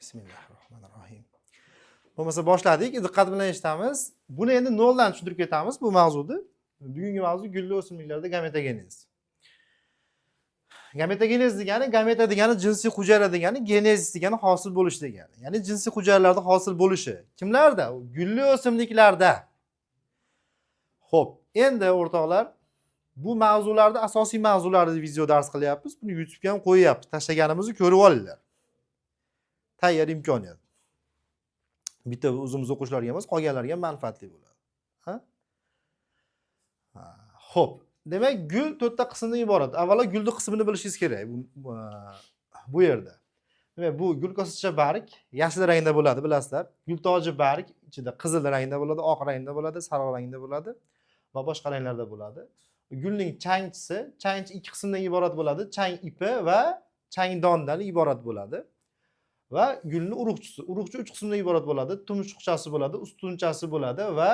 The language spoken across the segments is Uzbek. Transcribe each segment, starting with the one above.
Bismillahirrohmanirrohim. Bo'lmasa boshladik. Diqqat bilan eshitamiz. Buni endi noldan tushuntirib ketamiz bu mavzuni. Bugungi mavzu gulli o'simliklarda gametogenez. Gametogenez degani, gameta degani jinsiy hujayra degani, genezis degani hosil bo'lish degani. Ya'ni jinsiy hujayralarda hosil bo'lishi. Kimlarda? Gulli o'simliklarda. Xo'p, endi o'rtoqlar, bu mavzularda asosiy mavzularni video dars qilyapmiz. Buni YouTube'ga ham qo'yyapmiz. Tashlaganimizni ko'rib olinglar. Tayyor imkoniyat. Bitta o'zimiz o'quvchilarga emas, qolganlarga manfaatli bo'ladi. Ha? Xo'p, demak, gul to'rtta qismdan iborat. Avvalo gulni qismini bilishingiz kerak bu yerda. Demak, bu gulkoscha barg yashil rangda bo'ladi, bilasizlar. Gul toji barg ichida qizil rangda bo'ladi, oq rangda bo'ladi, sariq rangda bo'ladi va boshqa ranglarda bo'ladi. Gulning changchisi ikki qismdan iborat bo'ladi. Chang ipi va chang dondan iborat bo'ladi. Va gulning urug'chisi. Urug'chi 3 qismdan iborat bo'ladi. Tumshuqchasi bo'ladi, ustunchasi bo'ladi va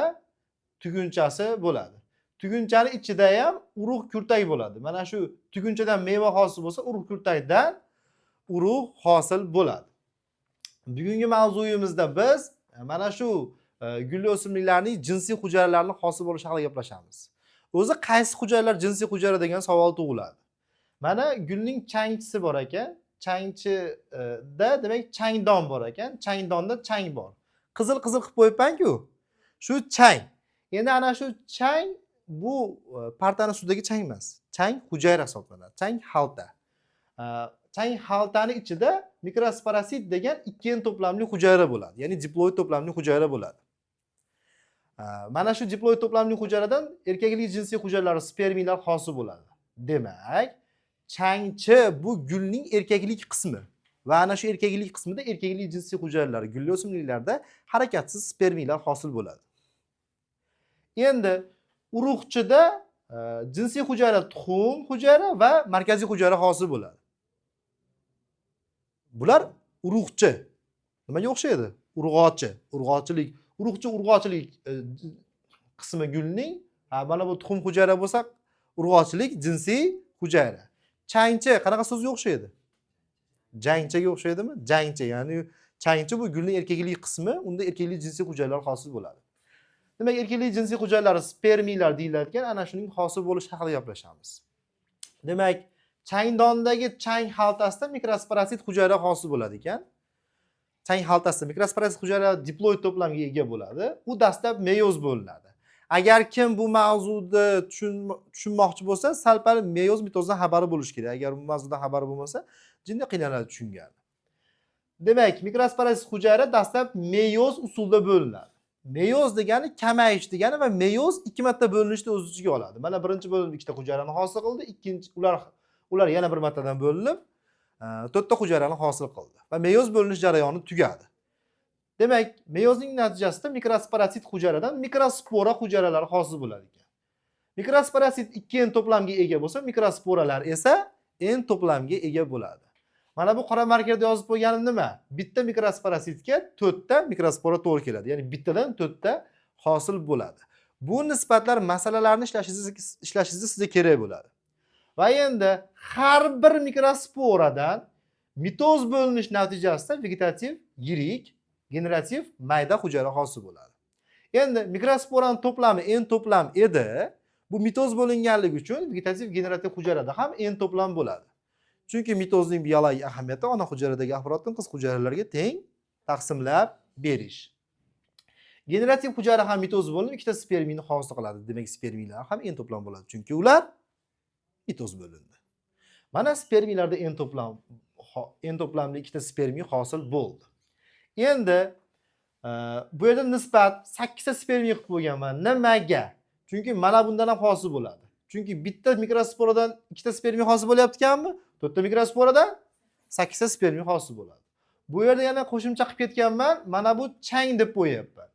tugunchasi bo'ladi. Tugunchani ichida ham urug' kurtak bo'ladi. Mana shu tugunchadan meva hosil bo'lsa, urug' kurtakdan urug' hosil bo'ladi. Bugungi mavzuyimizda biz mana shu gulli o'simliklarning jinsiy hujayralarining hosil bo'lishi haqida gaplashamiz. O'zi qaysi hujayralar jinsiy hujayra degan savol tug'iladi. Mana gulning changchisi bor ekan. Changchida demak changdon bor ekan. Changdonda chang bor. Qizil-qizil qilib qo'yibman-ku. Shu chang. Endi ana shu chang bu partani sudagi chang emas. Chang hujayra hisoblanadi. Chang xalta. Chang xaltani ichida mikrosporosit degan ikki to'plamli hujayra bo'ladi. Ya'ni diploid to'plamli hujayra bo'ladi. Mana shu diploid to'plamli hujayradan erkaklik jinsiy hujayralar, spermiyalar hosil bo'ladi. Demak, changchi bu gulning erkaklik qismi. Va ana shu erkaklik qismida erkaklik jinsiy hujayralar, gulli o'simliklarda harakatsiz spermiyalar hosil bo'ladi. Endi urug'chida jinsiy hujayra, tuxum hujayra va markaziy hujayra hosil bo'ladi. Bular urug'chi. Nimaga o'xshaydi? Urg'ochilik. Urg'ochilik qismi gulning, mana bu tuxum hujayra bo'lsa, urg'ochilik jinsiy hujayra. Changchi qanaqa so'zga o'xshaydi? Jangchiga o'xshaydimi? Jangchi, ya'ni changchi bu gulning erkaklik qismi, unda erkaklik jinsiy hujayralar hosil bo'ladi. Demak, erkaklik jinsiy hujayralar spermiyalar deyiladigan ana shuning hosil bo'lishi haqida gaplashamiz. Demak, changdondagi chang xaltasida mikrosporosit hujayra hosil bo'ladi ekan. Chang xaltasida mikrosporosit hujayra diploid to'plamga ega bo'ladi. U dastlab meyoz bo'linadi. Agar kim bu mavzuda tushunmoqchi bo'lsa, sal-pal meyoz mitozdan xabari bo'lish kerak. Agar bu mavzudan xabari bo'lmasa, jinni qiynaladi tushungani. Demak, mikrosporosit hujayra dastlab meyoz usulida bo'linadi. Meyoz degani kamayish degani va meyoz ikki marta bo'linishni o'z ichiga oladi. Mana birinchi bo'linib ikkita hujayrani hosil qildi, ikkinchi ular yana bir martadan bo'linib to'rtta hujayrani hosil qildi va meyoz bo'linish jarayoni tugadi. Demak, meyozning natijasida mikrosporosit hujayradan mikrospora hujayralari hosil bo'ladi ekan. Mikrosporosit ikki to'plamga ega bo'lsa, mikrosporalar esa n to'plamga ega bo'ladi. Mana bu qora markerda yozib qo'yganim nima? Bitta mikrosporasitga 4 ta mikrospora to'g'ri keladi. Ya'ni bittadan 4 ta hosil bo'ladi. Bu nisbatlar masalalarni ishlashingiz sizga kerak bo'ladi. Va endi har bir mikrosporadan mitoz bo'linish natijasida vegetativ, yirik, generativ mayda hujayra hosil bo'ladi. Endi mikrosporaning to'plami n to'plam edi. Bu mitoz bo'linganligi uchun vegetativ, generativ hujayrada ham n to'plam bo'ladi. Chunki mitozning biologik ahamiyati ona hujayradagi axborotni qiz hujayralarga teng taqsimlab berish. Generativ hujayra ham mitoz bo'linib ikkita spermiyani hosil qiladi. Demak, spermiyalar ham n to'plam bo'ladi, chunki ular mitoz bo'lindi. Mana spermiyalarda n to'plamli ikkita spermiya hosil bo'ldi. Endi bu yerda nisbat 8 ta spermiya qilib qo'yganman. Nimaga? Chunki mana bundan ham hosil bo'ladi. Chunki bitta mikrosporadan ikkita spermiya hosil bo'lyapti-kanmi? 4 ta mikrosporadan 8 ta spermiya hosil bo'ladi. Bu yerda yana qo'shimcha qilib ketganman. Mana bu chang deb qo'yapman.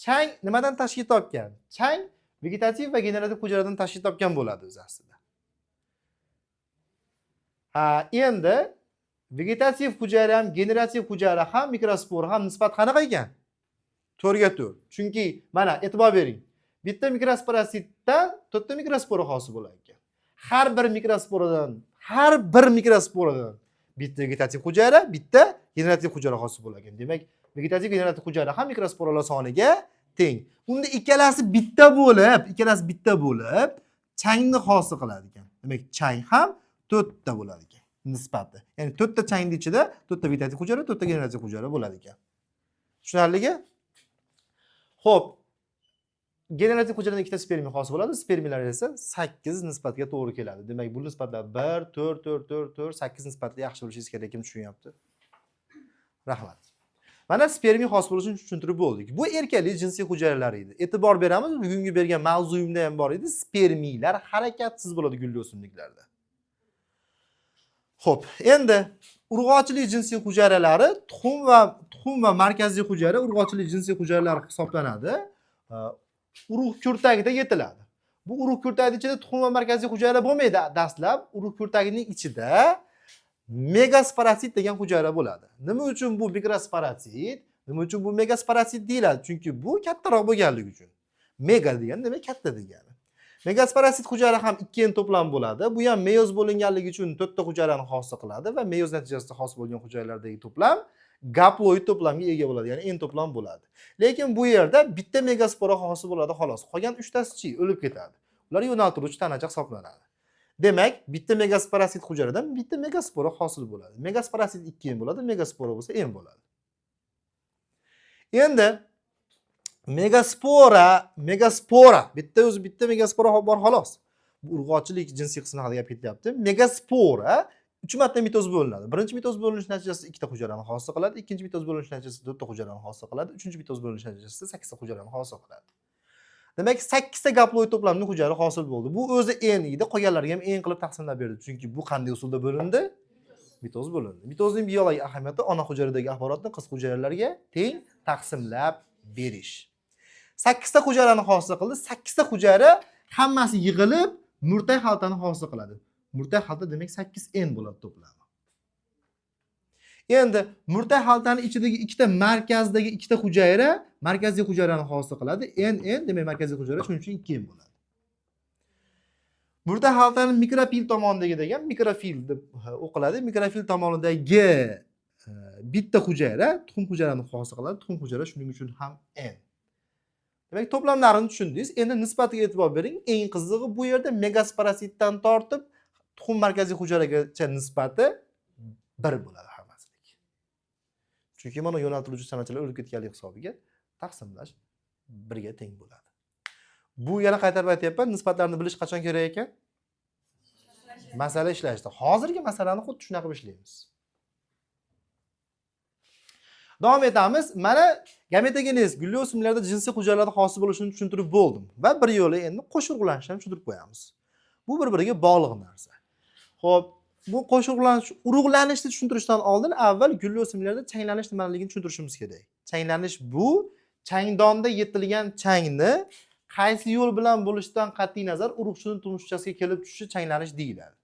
Chang nimadan tashkil topgan? Chang vegetativ va generativ hujayradan tashkil topgan bo'ladi o'z aslida. Endi vegetativ hujayra ham, generativ hujayra ham, mikrospora ham nisbat qanaqa ekan? 4 ga 4. Chunki mana e'tibor bering. Bitta mikrosporasitdan 4 ta mikrospora hosil bo'lar ekan. Har bir mikrosporadan bitta vegetativ hujayra, bitta generativ hujayra hosil bo'lar ekan. Demak, vegetativ generativ hujayra ham mikrosporalar soniga teng. Unda ikkalasi bitta bo'lib, changni hosil qiladi ekan. Demak, chang ham 4 ta bo'ladi ekan nisbati. Ya'ni 4 ta changning ichida 4 ta vegetativ hujayra, 4 ta generativ hujayra bo'ladi ekan. Tushunarlimi? Xo'p, generativ hujayradan ikkita spermiy hosil bo'ladi. Spermiylar esa 8 nisbatga to'g'ri keladi. Demak, bu nisbatlar 1 4 4 4 4 8 nisbatli yaxshi bo'lishingiz kerak, kim tushunyapti? Rahmat. Mana spermiy hosil bo'lishini tushuntirib bo'ldik. Bu erkaklik jinsiy hujayralar edi. E'tibor beramiz, bugungi bergan mavzuyimda ham bor edi. Spermiylar harakatsiz bo'ladi gulli o'simliklarda. Xo'p, endi urg'ochilik jinsiy hujayralari tuxum va markaziy hujayra urg'ochilik jinsiy hujayralar hisoblanadi. Urug' kurtagida yetiladi. Bu urug' kurtagida ichida tuxum va markaziy hujayra bo'lmaydi. Dastlab urug' kurtagining ichida megasporatsit degan hujayra bo'ladi. Nima uchun bu mikrosporatsit? Nima uchun bu megasporatsit deyiladi? Chunki bu kattaroq bo'lganligi uchun. Mega degani demak katta degani. Megasporatsit hujayra ham 2 en to'plam bo'ladi. Bu ham meyoz bo'linganligi uchun 4 ta hujayrani hosil qiladi va meyoz natijasida hosil bo'lgan hujayralardagi to'plam gaploid to'plamga ega bo'ladi, ya'ni en to'plam bo'ladi. Lekin bu yerda bitta megaspora hosil bo'ladi xolos. Qolgan 3 tasi o'lib ketadi. Ular yo'naltiruvchi tanacha hisoblanadi. Demak, bitta megasporatsit hujayradan bitta megaspora hosil bo'ladi. Megasporatsit 2 en bo'ladi, megaspora bo'lsa en bo'ladi. Endi megaspora bitta megaspora bor xolos. Bu urg'ochilik jinsiy qismi haqida gap ketyapti. Megaspora 3 marta mitoz bo'linadi. Birinchi mitoz bo'linish natijasida 2 ta hujayrani hosil qiladi, ikkinchi mitoz bo'linish natijasida 4 ta hujayrani hosil qiladi, uchinchi mitoz bo'linish natijasida 8 ta hujayrani hosil qiladi. Demak, 8 ta gaploid to'plamli hujayra hosil bo'ldi. Bu o'zi en edi, qolganlarga ham en qilib taqsimlab berdi. Chunki bu qanday usulda bo'lindi? Mitoz bo'lindi. Mitozning biologik ahamiyati ona hujayradagi axborotni qiz hujayralarga teng taqsimlab berish. 8 ta hujayrani hosil qildi. 8 ta hujayra hammasi yig'ilib murtay xaltani hosil qiladi. Murtay xalta demak 8n bo'ladi to'plami. Endi murtay xaltaning ichidagi ikkita markazdagi ikkita hujayra markaziy hujayrani hosil qiladi. n demak markaziy hujayra shuning uchun 2n bo'ladi. Murtay xaltaning mikrofil tomonidagi degan mikrofil deb o'qiladi. Mikrofil tomonidagi bitta hujayra tuxum hujayralarni hosil qiladi. Tuxum hujayra shuning uchun ham n. Demak, to'plamlarini tushundingiz. Endi nisbatiga e'tibor bering. Eng qizig'i bu yerda megasporatitdan tortib tuxum markaziy hujayragacha nisbati 1 bo'ladi hammasiga. Chunki mana yo'naltiruvchi tanachalar o'lib ketganlik hisobiga taqsimlash 1 ga teng bo'ladi. Bu yana qaytarib aytyapman, nisbatlarni bilish qachon kerak ekan? Masala ishlashda. Hozirgi masalani xuddi shunaqa qilib ishlaymiz. Davom etamiz. Mana gametogenez gulli o'simliklarda jinsiy hujayralar hosil bo'lishini tushuntirib bo'ldim va bir yo'li endi qo'shurg'ulanishni ham tushuntirib qo'yamiz. Bu bir-biriga bog'liq narsa. Xo'p, bu qo'shurg'ulanish, urug'lanishni tushuntirishdan oldin avval gulli o'simliklarda changlanish nimaligini tushuntirishimiz kerak. Changlanish bu changdonda yetilgan changni qaysi yo'l bilan bo'lishidan qat'iy nazar urug'chining turmush tushasiga kelib tushishi changlanish deyiladi.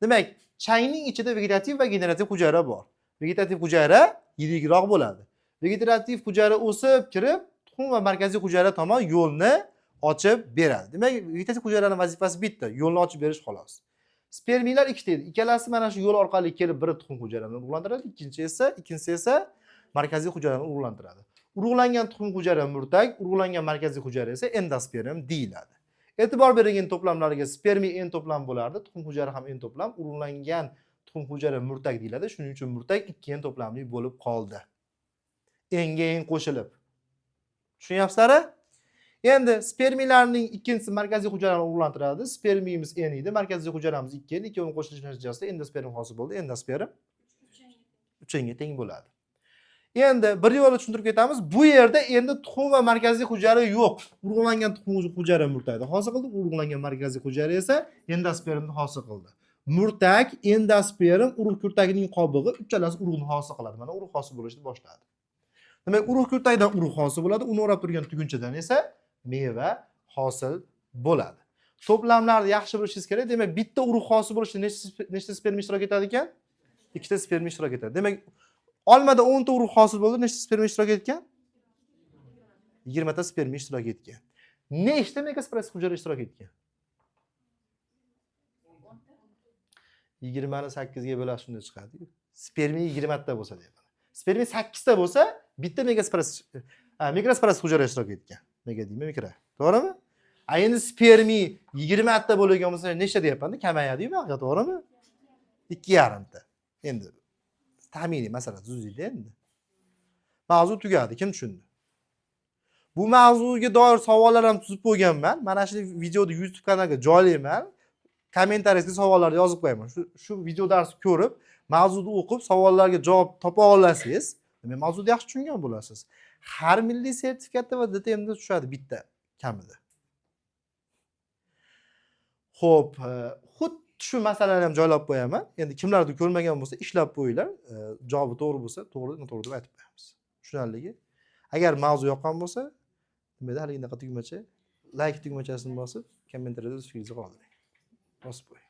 Demak, changning ichida vegetativ va generativ hujayra bor. Vegetativ hujayra yirikroq bo'ladi. Vegetativ hujayra o'sib kirib, tuxum va markaziy hujayra tomon yo'lni ochib beradi. Demak, vegetativ hujayraning vazifasi bitta, yo'lni ochib berish xolos. Spermiylar ikkita edi. Ikkalasi mana shu yo'l orqali kelib biri tuxum hujayrani urug'lantiradi, ikkinchisi esa markaziy hujayrani urug'lantiradi. Urug'langan tuxum hujayra murtak, urug'langan markaziy hujayra esa endosperm deyiladi. E'tibor berilgan to'plamlarga spermiy en to'plam bo'lardi, tuxum hujayra ham en to'plam, urug'langan tuxum hujayra murtak deyiladi. Shuning uchun murtak 2 en to'plamli bo'lib qoldi. Enga en qo'shilib. Tushunyapsizlar? Endi spermiylarning ikkinchisi markaziy hujayrani urug'lantiradi. Spermiyimiz en edi, markaziy hujayramiz 2 edi. Ikkovining qo'shilishi natijasida endosperm hosil bo'ldi. Endosperm 3 ga teng bo'ladi. Endi bir yo'la tushuntirib ketamiz. Bu yerda endi tuxum va markaziy hujayra yo'q. Urug'langan tuxum hujayra murtakni hosil qildi, urug'langan markaziy hujayra esa endospermni hosil qildi. Murtak, endosperm, urug' kurtagining qobig'i uchalasi urug'ni hosil qiladi. Mana urug' hosil bo'lishni boshladi. Demak, urug' kurtagidan urug' hosil bo'ladi, uni o'rab turgan tugunchadan esa meva hosil bo'ladi. To'plamlarni yaxshi bilishingiz kerak. Demak, bitta urug' hosil bo'lishda nechta sperm ishtirok etadi ekan? 2 ta sperm ishtirok etadi. Demak, olmada 10 ta urug' hosil bo'ldi, nechta sperm ishtirok etgan? 20 ta sperm ishtirok etgan. Nechta megasporatsit hujayra ishtirok etgan? 20 ni 8 ga bo'lash shunday chiqadi. Spermiy 20 ta bo'lsa deyapman. Spermiya 8 ta bo'lsa, bitta mikrosporaz hujayra ishtirok etgan. Mega deymi, mikro. To'g'rimi? Endi spermiy 20 ta bo'lgan bo'lsa, nechta deyapman-da, kamayadi-yu, bu to'g'rimi? 2,5 ta. Endi taxminiy masalan tuzinglar endi. Mavzu tugadi, kim tushundi? Bu mavzuga doir savollar ham tuzib qo'yganman. Mana shu videoni YouTube kanaliga joylayman. Kommentariyasiga savollarni yozib qo'yaman. Shu video darsni ko'rib, mavzuni o'qib, savollarga javob topa olasiz. Demak, mavzuni yaxshi tushungan bo'lasiz. Har milliy sertifikatda va DTMda tushadi bitta kamida. Xo'p, xuddi shu masalalarni ham joylab qo'yaman. Endi kimlardir ko'rmagan bo'lsa, ishlab qo'yinglar. Javobi to'g'ri bo'lsa, to'g'ri, noto'g'ri deb aytib qo'yamiz. Tushunarligi. Agar mavzu yoqqan bo'lsa, nimaga haligacha tugmacha, like tugmachasini bosib, kommentariyada o'z fikringizni qoldiring. Bosib qo'ying.